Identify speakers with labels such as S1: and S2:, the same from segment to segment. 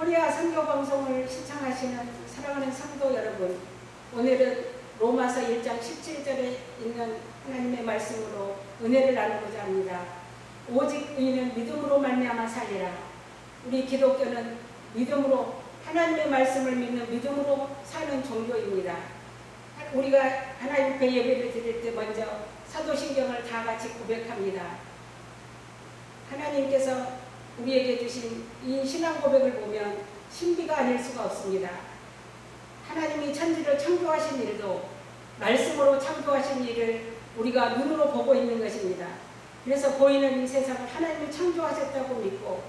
S1: 코리아 선교방송을 시청하시는 사랑하는 성도 여러분, 오늘은 로마서 1장 17절에 있는 하나님의 말씀으로 은혜를 나누고자 합니다. 오직 의인은 믿음으로 말미암아 살리라. 우리 기독교는 믿음으로, 하나님의 말씀을 믿는 믿음으로 사는 종교입니다. 우리가 하나님 앞에 예배를 드릴 때 먼저 사도신경을 다 같이 고백합니다. 하나님께서 우리에게 주신 이 신앙 고백을 보면 신비가 아닐 수가 없습니다. 하나님이 천지를 창조하신 일도 말씀으로 창조하신 일을 우리가 눈으로 보고 있는 것입니다. 그래서 보이는 이 세상을 하나님이 창조하셨다고 믿고,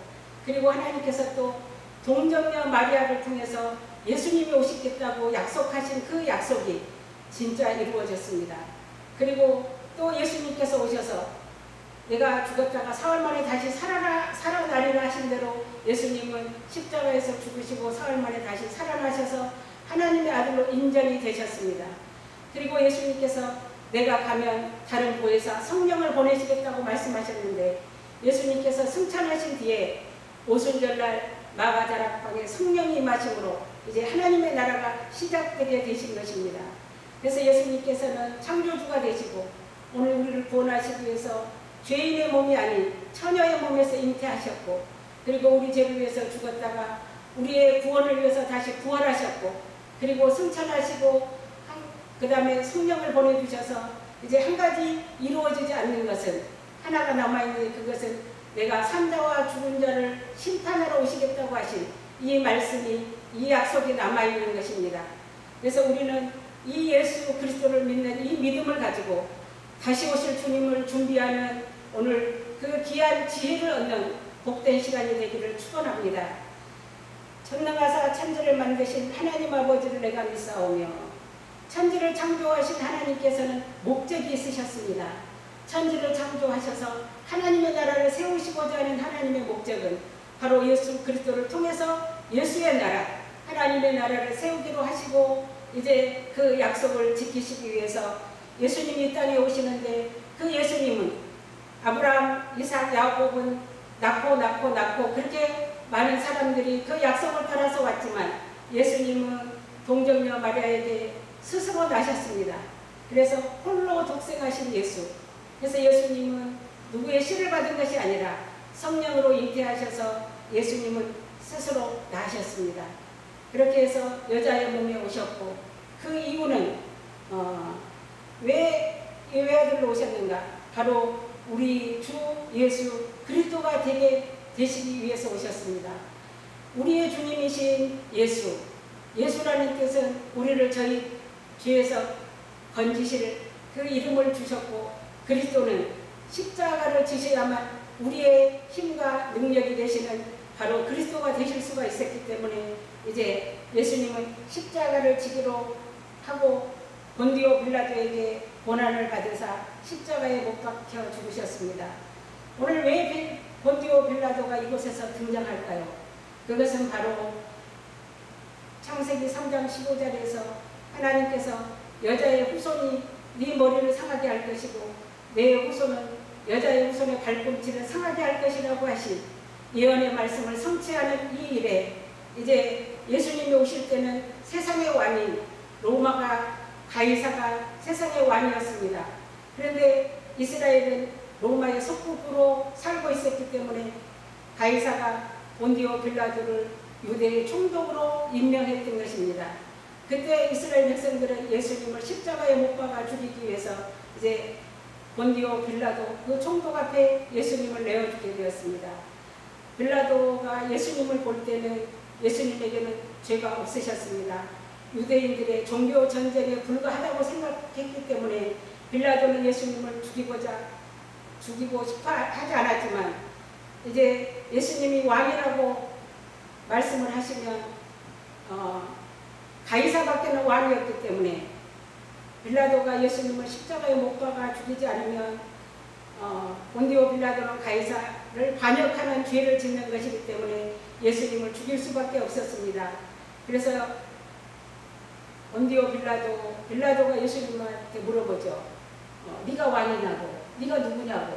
S1: 그리고 하나님께서 또 동정녀 마리아를 통해서 예수님이 오시겠다고 약속하신 그 약속이 진짜 이루어졌습니다. 그리고 또 예수님께서 오셔서 내가 죽었다가 사흘 만에 다시 살아나리라 하신 대로 예수님은 십자가에서 죽으시고 사흘 만에 다시 살아나셔서 하나님의 아들로 인정이 되셨습니다. 그리고 예수님께서 내가 가면 다른 보혜사 성령을 보내시겠다고 말씀하셨는데, 예수님께서 승천하신 뒤에 오순절날 마가다락방에 성령이 임하심으로 이제 하나님의 나라가 시작되게 되신 것입니다. 그래서 예수님께서는 창조주가 되시고 오늘 우리를 구원하시기 위해서 죄인의 몸이 아닌 처녀의 몸에서 잉태하셨고, 그리고 우리 죄를 위해서 죽었다가 우리의 구원을 위해서 다시 부활하셨고, 그리고 승천하시고 그 다음에 성령을 보내주셔서 이제 한 가지 이루어지지 않는 것은, 하나가 남아있는 그것은 내가 산자와 죽은 자를 심판하러 오시겠다고 하신 이 말씀이, 이 약속이 남아있는 것입니다. 그래서 우리는 이 예수 그리스도를 믿는 이 믿음을 가지고 다시 오실 주님을 준비하는 오늘 그 귀한 지혜를 얻는 복된 시간이 되기를 축원합니다. 전능하사 천지를 만드신 하나님 아버지를 내가 믿사오며, 천지를 창조하신 하나님께서는 목적이 있으셨습니다. 천지를 창조하셔서 하나님의 나라를 세우시고자 하는 하나님의 목적은 바로 예수 그리스도를 통해서 예수의 나라, 하나님의 나라를 세우기로 하시고, 이제 그 약속을 지키시기 위해서 예수님이 이 땅에 오시는데, 그 예수님은 아브라함, 이삭, 야곱은 낳고 그렇게 많은 사람들이 그 약속을 따라서 왔지만, 예수님은 동정녀 마리아에게 스스로 나셨습니다. 그래서 홀로 독생하신 예수. 그래서 예수님은 누구의 시를 받은 것이 아니라 성령으로 잉태하셔서 예수님은 스스로 나셨습니다. 그렇게 해서 여자의 몸에 오셨고, 그 이유는 왜 이 외아들로 오셨는가? 바로 우리 주 예수 그리스도가 되게 되시기 위해서 오셨습니다. 우리의 주님이신 예수, 예수라는 뜻은 우리를 저희 죄에서 건지실 그 이름을 주셨고, 그리스도는 십자가를 지셔야만 우리의 힘과 능력이 되시는 바로 그리스도가 되실 수가 있었기 때문에 이제 예수님은 십자가를 지기로 하고 본디오 빌라도에게 고난을 받으사 십자가에 못 박혀 죽으셨습니다. 오늘 왜 본디오 빌라도가 이곳에서 등장할까요? 그것은 바로 창세기 3장 15절에서 하나님께서 여자의 후손이 네 머리를 상하게 할 것이고 내 후손은 여자의 후손의 발꿈치를 상하게 할 것이라고 하신 예언의 말씀을 성취하는 이 일에, 이제 예수님이 오실 때는 세상의 왕인 로마가, 가이사가 세상의 왕이었습니다. 그런데 이스라엘은 로마의 속국으로 살고 있었기 때문에 가이사가 본디오 빌라도를 유대의 총독으로 임명했던 것입니다. 그때 이스라엘 백성들은 예수님을 십자가에 못 박아 죽이기 위해서 이제 본디오 빌라도 그 총독 앞에 예수님을 내어주게 되었습니다. 빌라도가 예수님을 볼 때는 예수님에게는 죄가 없으셨습니다. 유대인들의 종교 전쟁에 불과하다고 생각했기 때문에 빌라도는 예수님을 죽이고 싶어 하지 않았지만, 이제 예수님이 왕이라고 말씀을 하시면 가이사밖에는 왕이었기 때문에 빌라도가 예수님을 십자가에 못 박아 죽이지 않으면 본디오 빌라도는 가이사를 반역하는 죄를 짓는 것이기 때문에 예수님을 죽일 수밖에 없었습니다. 그래서 본디오 빌라도가 예수님한테 물어보죠. 네가 왕이냐고, 네가 누구냐고.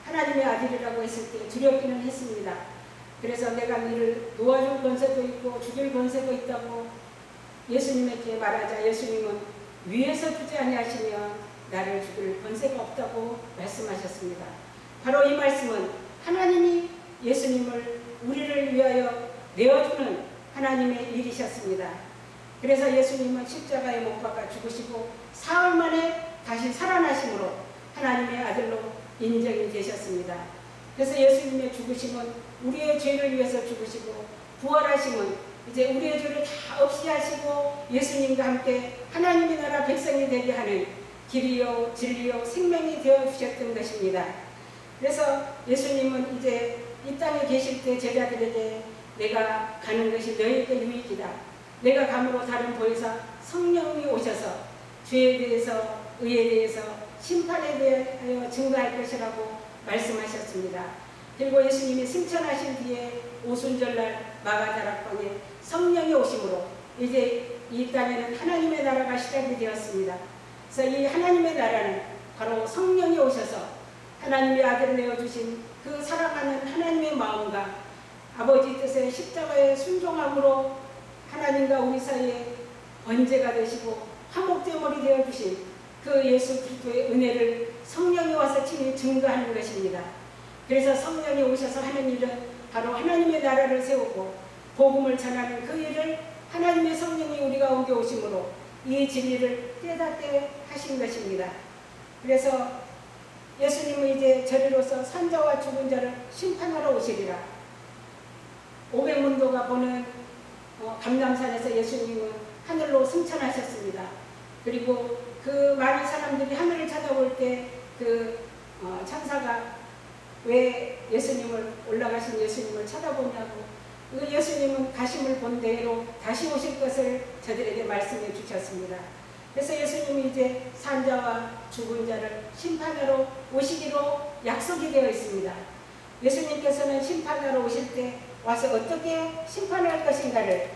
S1: 하나님의 아들이라고 했을 때 두렵기는 했습니다. 그래서 내가 너를 놓아줄 권세도 있고 죽일 권세도 있다고 예수님에게 말하자 예수님은 위에서 주지 아니하시면 나를 죽일 권세가 없다고 말씀하셨습니다. 바로 이 말씀은 하나님이 예수님을 우리를 위하여 내어주는 하나님의 일이셨습니다. 그래서 예수님은 십자가에 못 박아 죽으시고 사흘 만에 다시 살아나심으로 하나님의 아들로 인정이 되셨습니다. 그래서 예수님의 죽으심은 우리의 죄를 위해서 죽으시고 부활하심은 이제 우리의 죄를 다 없이 하시고 예수님과 함께 하나님의 나라 백성이 되게 하는 길이요 진리요 생명이 되어 주셨던 것입니다. 그래서 예수님은 이제 이 땅에 계실 때 제자들에게 내가 가는 것이 너희에게 유익이다. 내가 감으로 다른 보혜사 성령이 오셔서 죄에 대해서 의에 대해서 심판에 대하여 증거할 것이라고 말씀하셨습니다. 그리고 예수님이 승천하신 뒤에 오순절날 마가다락방에 성령이 오심으로 이제 이 땅에는 하나님의 나라가 시작이 되었습니다. 그래서 이 하나님의 나라는 바로 성령이 오셔서 하나님의 아들을 내어주신 그 사랑하는 하나님의 마음과 아버지 뜻의 십자가의 순종함으로 하나님과 우리 사이에 번제가 되시고 화목제물이 되어주신 그 예수 그리스도의 은혜를 성령이 와서 친히 증거하는 것입니다. 그래서 성령이 오셔서 하는 일은 바로 하나님의 나라를 세우고 복음을 전하는 그 일을 하나님의 성령이 우리 가운데 오심으로 이 진리를 깨닫게 하신 것입니다. 그래서 예수님은 이제 저리로서 산자와 죽은 자를 심판하러 오시리라. 500문도가 보는 감람산에서 예수님은 하늘로 승천하셨습니다. 그리고 그 많은 사람들이 하늘을 찾아볼 때 그 천사가 왜 예수님을 올라가신 예수님을 쳐다보냐고 그 예수님은 가심을 본 대로 다시 오실 것을 저들에게 말씀해 주셨습니다. 그래서 예수님이 이제 산자와 죽은 자를 심판하러 오시기로 약속이 되어 있습니다. 예수님께서는 심판하러 오실 때 와서 어떻게 심판할 것인가를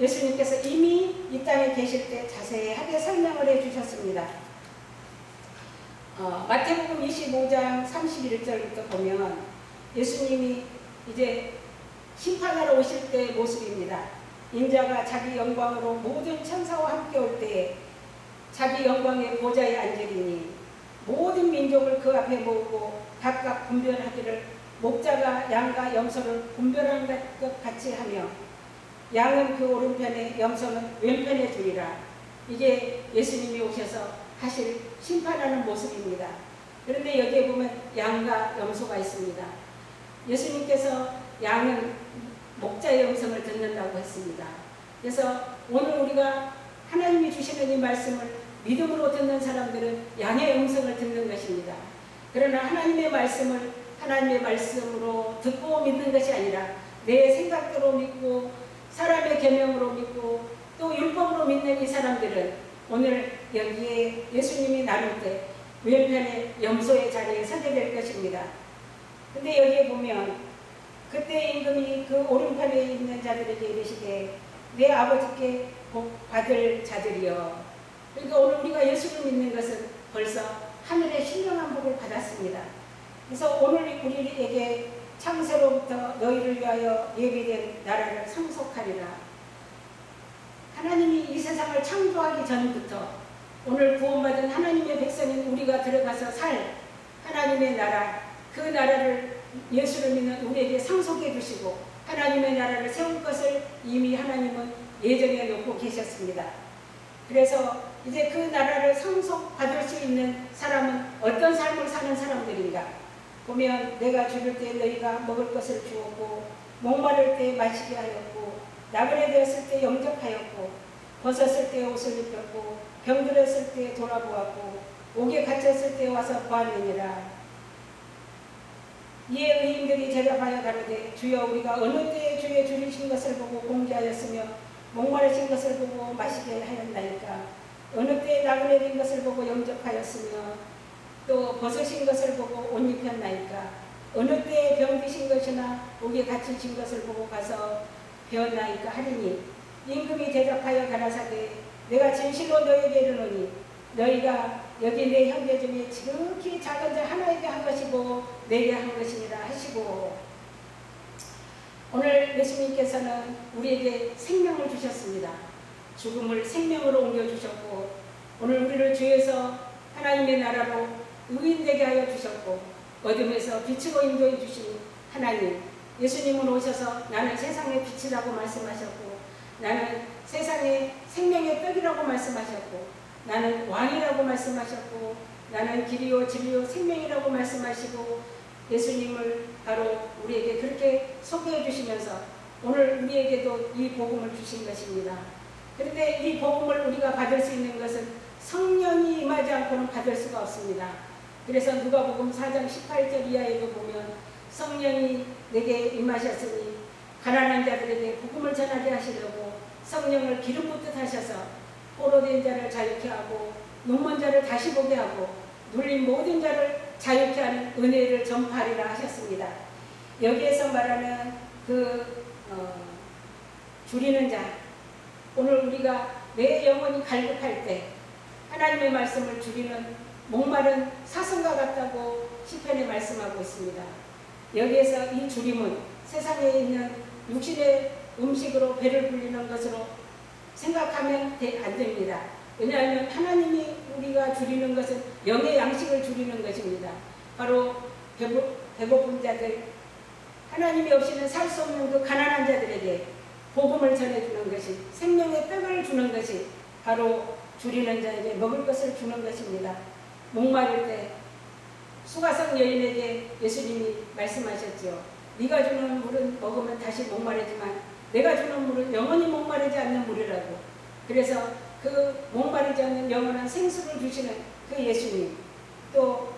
S1: 예수님께서 이미 이 땅에 계실 때 자세하게 설명을 해 주셨습니다. 마태복음 25장 31절부터 보면 예수님이 이제 심판하러 오실 때의 모습입니다. 인자가 자기 영광으로 모든 천사와 함께 올 때에 자기 영광의 보좌에 앉으리니 모든 민족을 그 앞에 모으고 각각 분별하기를 목자가 양과 염소를 분별한 것 같이 하며 양은 그 오른편에 염소는 왼편에 두리라. 이게 예수님이 오셔서 하실 심판하는 모습입니다. 그런데 여기에 보면 양과 염소가 있습니다. 예수님께서 양은 목자의 음성을 듣는다고 했습니다. 그래서 오늘 우리가 하나님이 주시는 이 말씀을 믿음으로 듣는 사람들은 양의 음성을 듣는 것입니다. 그러나 하나님의 말씀을 하나님의 말씀으로 듣고 믿는 것이 아니라 내 생각대로 믿고 사람의 계명으로 믿고 또 율법으로 믿는 이 사람들은 오늘 여기에 예수님이 나눌 때 왼편에 염소의 자리에 서게 될 것입니다. 근데 여기에 보면 그때 임금이 그 오른편에 있는 자들에게 이르시되 내 아버지께 복 받을 자들이여. 그러니까 오늘 우리가 예수를 믿는 것은 벌써 하늘의 신령한 복을 받았습니다. 그래서 오늘 우리에게 창세로부터 너희를 위하여 예비된 나라를 상속하리라. 하나님이 이 세상을 창조하기 전부터 오늘 구원받은 하나님의 백성인 우리가 들어가서 살 하나님의 나라, 그 나라를 예수를 믿는 우리에게 상속해 주시고 하나님의 나라를 세울 것을 이미 하나님은 예정해 놓고 계셨습니다. 그래서 이제 그 나라를 상속받을 수 있는 사람은 어떤 삶을 사는 사람들인가? 보면 내가 죽을 때 너희가 먹을 것을 주었고 목마를 때 마시게 하였고 나그네 되었을 때 영접하였고 벗었을 때 옷을 입혔고 병들었을 때 돌아보았고 옥에 갇혔을 때 와서 보았느니라. 이에 의인들이 대답하여 가로되 주여 우리가 어느 때에 주의 줄이신 것을 보고 공개하였으며 목마르신 것을 보고 마시게 하였나이까. 어느 때에 나그네 된 것을 보고 영접하였으며 또 벗으신 것을 보고 옷 입혔나이까. 어느 때에 병드신 것이나 옥에 갇히신 것을 보고 가서 배웠나이까 하리니 임금이 대답하여 가라사대 내가 진실로 너희에게 이르노니 너희가 여기 내 형제 중에 지극히 작은 자 하나에게 한 것이고 내게 한 것이니라 하시고. 오늘 예수님께서는 우리에게 생명을 주셨습니다. 죽음을 생명으로 옮겨주셨고 오늘 우리를 죄에서 하나님의 나라로 의인되게 하여 주셨고 어둠에서 빛으로 인도해 주신 하나님, 예수님은 오셔서 나는 세상의 빛이라고 말씀하셨고 나는 세상의 생명의 떡이라고 말씀하셨고 나는 왕이라고 말씀하셨고 나는 길이요 진리요 생명이라고 말씀하시고 예수님을 바로 우리에게 그렇게 소개해 주시면서 오늘 우리에게도 이 복음을 주신 것입니다. 그런데 이 복음을 우리가 받을 수 있는 것은 성령이 임하지 않고는 받을 수가 없습니다. 그래서 누가복음 4장 18절 이하에도 보면 성령이 내게 임하셨으니 가난한 자들에게 복음을 전하게 하시려고 성령을 기름 붓듯 하셔서 포로된 자를 자유케 하고 눈먼 자를 다시 보게 하고 눌린 모든 자를 자유케 하는 은혜를 전파하리라 하셨습니다. 여기에서 말하는 줄이는 자, 오늘 우리가 내 영혼이 갈급할 때 하나님의 말씀을 줄이는 목마른 사슴과 같다고 시편에 말씀하고 있습니다. 여기에서 이 줄임은 세상에 있는 육신의 음식으로 배를 불리는 것으로 생각하면 안 됩니다. 왜냐하면 하나님이 우리가 줄이는 것은 영의 양식을 줄이는 것입니다. 바로 배고픈 자들, 하나님이 없이는 살 수 없는 그 가난한 자들에게 복음을 전해주는 것이, 생명의 떡을 주는 것이 바로 줄이는 자에게 먹을 것을 주는 것입니다. 목마를 때 수가성 여인에게 예수님이 말씀하셨지요. 네가 주는 물은 먹으면 다시 목마르지만 내가 주는 물은 영원히 목마르지 않는 물이라고. 그래서 그 목마르지 않는 영원한 생수를 주시는 그 예수님, 또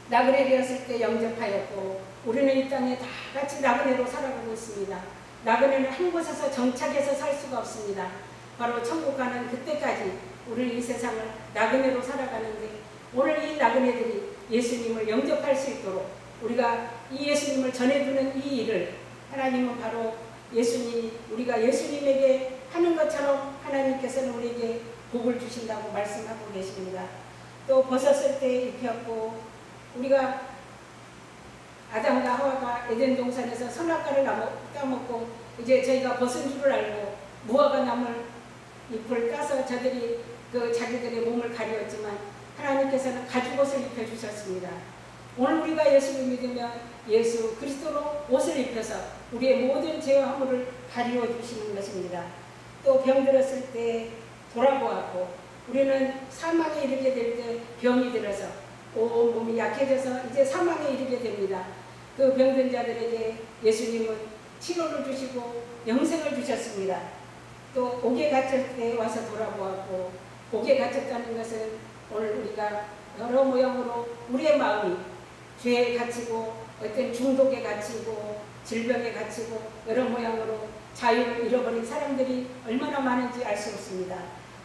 S1: 나그네 되었을 때 영접하였고 우리는 이 땅에 다 같이 나그네로 살아가고 있습니다. 나그네는 한 곳에서 정착해서 살 수가 없습니다. 바로 천국 가는 그때까지 우리는 이 세상을 나그네로 살아가는데 오늘 이 나그네들이 예수님을 영접할 수 있도록 우리가 이 예수님을 전해주는 이 일을 하나님은 바로 우리가 예수님에게 하는 것처럼 하나님께서는 우리에게 복을 주신다고 말씀하고 계십니다. 또 벗었을 때 입혔고 우리가 아담과 하와가 에덴 동산에서 선악과를 따먹고 이제 저희가 벗은 줄을 알고 무화과 나물 잎을 따서 저들이 자기들의 몸을 가리었지만 하나님께서는 가죽옷을 입혀주셨습니다. 오늘 우리가 예수를 믿으면 예수 그리스도로 옷을 입혀서 우리의 모든 죄와 허물을 가리워 주시는 것입니다. 또 병들었을 때 돌아보았고 우리는 사망에 이르게 될 때 병이 들어서 온 몸이 약해져서 이제 사망에 이르게 됩니다. 그 병든 자들에게 예수님은 치료를 주시고 영생을 주셨습니다. 또 옥에 갇힐 때 와서 돌아보았고 옥에 갇혔다는 것은 오늘 우리가 여러 모양으로 우리의 마음이 죄에 갇히고 어떤 중독에 갇히고 질병에 갇히고 여러 모양으로 자유를 잃어버린 사람들이 얼마나 많은지 알 수 없습니다.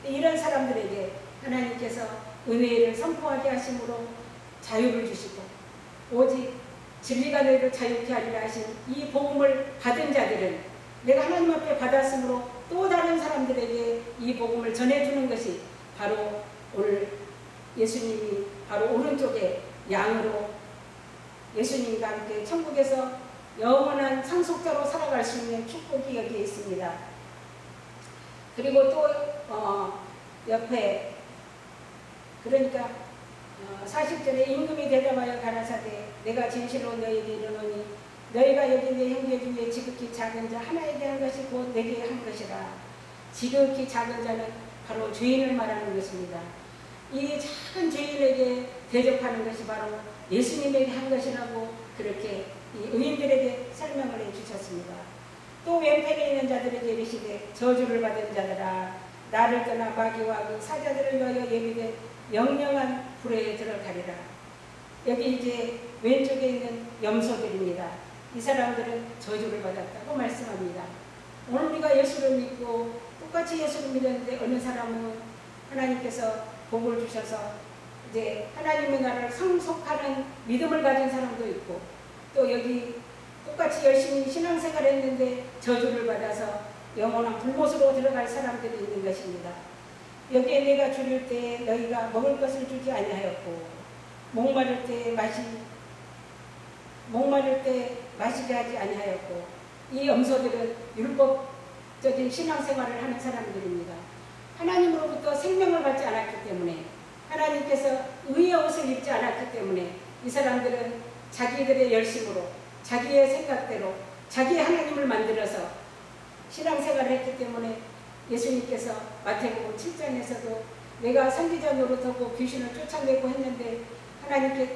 S1: 이런 사람들에게 하나님께서 은혜를 선포하게 하심으로 자유를 주시고 오직 진리가 너희를 자유케 하리라 하신 이 복음을 받은 자들은 내가 하나님 앞에 받았으므로 또 다른 사람들에게 이 복음을 전해주는 것이 바로 오늘 예수님이 바로 오른쪽에 양으로 예수님과 함께 천국에서 영원한 상속자로 살아갈 수 있는 축복이 여기에 있습니다. 그리고 또 옆에 그러니까 40절에 임금이 대답하여 가라사대 내가 진실로 너희에게 이르노니 너희가 여기 내 형제 중에 지극히 작은 자 하나에게 한 것이 곧 내게 한 것이라. 지극히 작은 자는 바로 죄인을 말하는 것입니다. 이 작은 죄인에게 대접하는 것이 바로 예수님에게 한 것이라고 그렇게 이 의인들에게 설명을 해주셨습니다. 또 왼편에 있는 자들에게 이르시되 저주를 받은 자들아 나를 떠나 마귀와 그 사자들을 위하여 예비된 영영한 불에 들어가리라. 여기 이제 왼쪽에 있는 염소들입니다. 이 사람들은 저주를 받았다고 말씀합니다. 오늘 우리가 예수를 믿고 똑같이 예수를 믿었는데 어느 사람은 하나님께서 복을 주셔서 이제 하나님의 나라를 상속하는 믿음을 가진 사람도 있고 또 여기 똑같이 열심히 신앙생활을 했는데 저주를 받아서 영원한 불못으로 들어갈 사람들이 있는 것입니다. 여기에 내가 줄일 때 너희가 먹을 것을 주지 아니하였고 목마를 때 목마를 때 마시게 하지 아니하였고, 이 염소들은 율법적인 신앙생활을 하는 사람들입니다. 하나님으로부터 생명을 받지 않았기 때문에, 하나님께서 의의 옷을 입지 않았기 때문에 이 사람들은 자기들의 열심으로, 자기의 생각대로, 자기의 하나님을 만들어서 신앙생활을 했기 때문에 예수님께서 마태복음 7장에서도 내가 선지자 노릇하고 귀신을 쫓아내고 했는데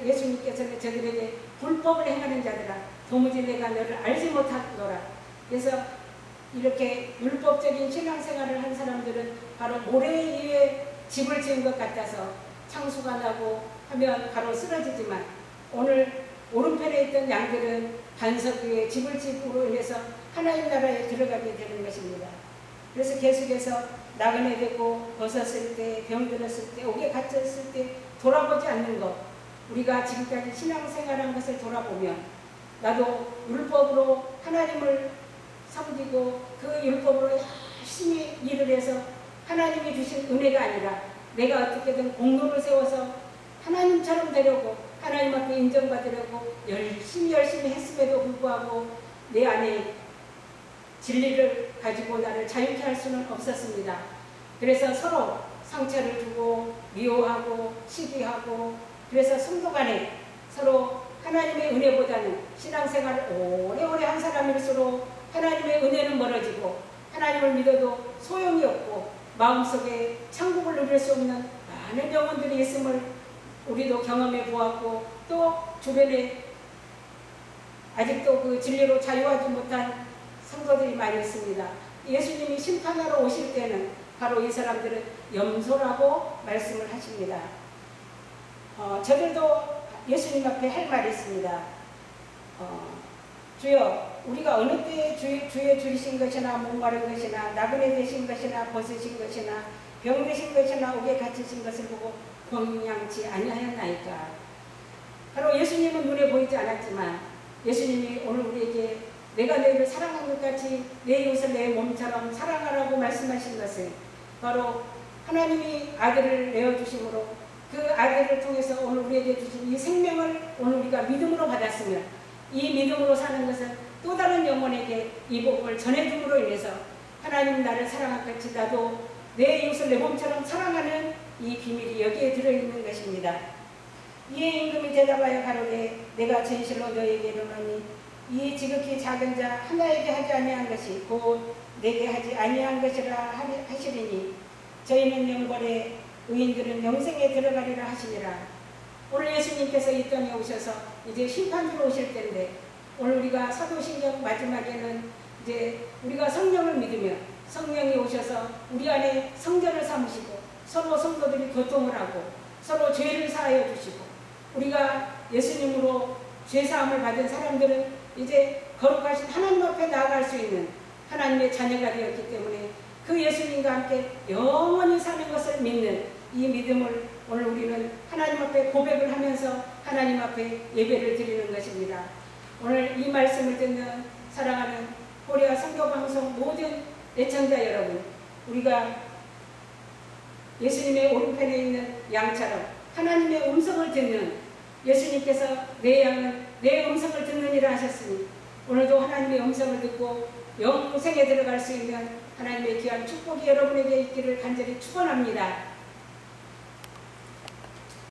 S1: 예수님께서는 저들에게 불법을 행하는 자들아 도무지 내가 너를 알지 못하노라. 그래서 이렇게 율법적인 신앙생활을 한 사람들은 바로 모래 위에 집을 지은 것 같아서 창수가 나고 하면 바로 쓰러지지만, 오늘 오른편에 있던 양들은 반석 위에 집을 짓음으로 인해서 하나님 나라에 들어가게 되는 것입니다. 그래서 계속해서 나그네 되고 벗었을 때, 병들었을 때, 옥에 갇혔을 때 돌아보지 않는 것, 우리가 지금까지 신앙생활한 것을 돌아보면 나도 율법으로 하나님을 섬기고 그 율법으로 열심히 일을 해서 하나님이 주신 은혜가 아니라 내가 어떻게든 공로를 세워서 하나님처럼 되려고, 하나님 앞에 인정받으려고 열심히 했음에도 불구하고 내 안에 진리를 가지고 나를 자유케 할 수는 없었습니다. 그래서 서로 상처를 주고 미워하고 시기하고, 그래서 성도 간에 서로 하나님의 은혜보다는 신앙생활을 오래오래 한 사람일수록 하나님의 은혜는 멀어지고 하나님을 믿어도 소용이 없고 마음속에 천국을 누릴 수 없는 많은 영혼들이 있음을 우리도 경험해 보았고, 또 주변에 아직도 그 진리로 자유하지 못한 성도들이 많이 있습니다. 예수님이 심판하러 오실 때는 바로 이 사람들은 염소라고 말씀을 하십니다. 저들도 예수님 앞에 할 말이 있습니다. 주여, 우리가 어느 때에 주의 줄이신 것이나 목마른 것이나 나그네 되신 것이나 벗으신 것이나 병드신 것이나 옥에 갇히신 것을 보고 공양치 아니하였나이까. 바로 예수님은 눈에 보이지 않았지만 예수님이 오늘 우리에게 내가 너희를 사랑한 것 같이 내 이웃을 내 몸처럼 사랑하라고 말씀하신 것은 바로 하나님이 아들을 내어주심으로 그 아들을 통해서 오늘 우리에게 주신 이 생명을 오늘 우리가 믿음으로 받았으면, 이 믿음으로 사는 것은 또 다른 영혼에게 이 복음을 전해줌으로 인해서 하나님 나를 사랑한 같이 나도 내 이웃을 내 몸처럼 사랑하는 이 비밀이 여기에 들어있는 것입니다. 이에 임금이 대답하여 가로되 내가 진실로 너에게 이르노니 이 지극히 작은 자 하나에게 하지 아니한 것이 곧 내게 하지 아니한 것이라 하시리니 저희는 영벌에 의인들은 영생에 들어가리라 하시니라. 오늘 예수님께서 이 땅에 오셔서 이제 심판주로 오실 텐데, 오늘 우리가 사도신경 마지막에는 이제 우리가 성령을 믿으며 성령이 오셔서 우리 안에 성전을 삼으시고 서로 성도들이 교통을 하고 서로 죄를 사하여 주시고, 우리가 예수님으로 죄사함을 받은 사람들은 이제 거룩하신 하나님 앞에 나아갈 수 있는 하나님의 자녀가 되었기 때문에 그 예수님과 함께 영원히 사는 것을 믿는 이 믿음을 오늘 우리는 하나님 앞에 고백을 하면서 하나님 앞에 예배를 드리는 것입니다. 오늘 이 말씀을 듣는 사랑하는 코리아 선교방송 모든 애청자 여러분, 우리가 예수님의 오른편에 있는 양처럼 하나님의 음성을 듣는, 예수님께서 내 양은 내 음성을 듣느니라 하셨으니 오늘도 하나님의 음성을 듣고 영생에 들어갈 수 있는 하나님의 귀한 축복이 여러분에게 있기를 간절히 축원합니다.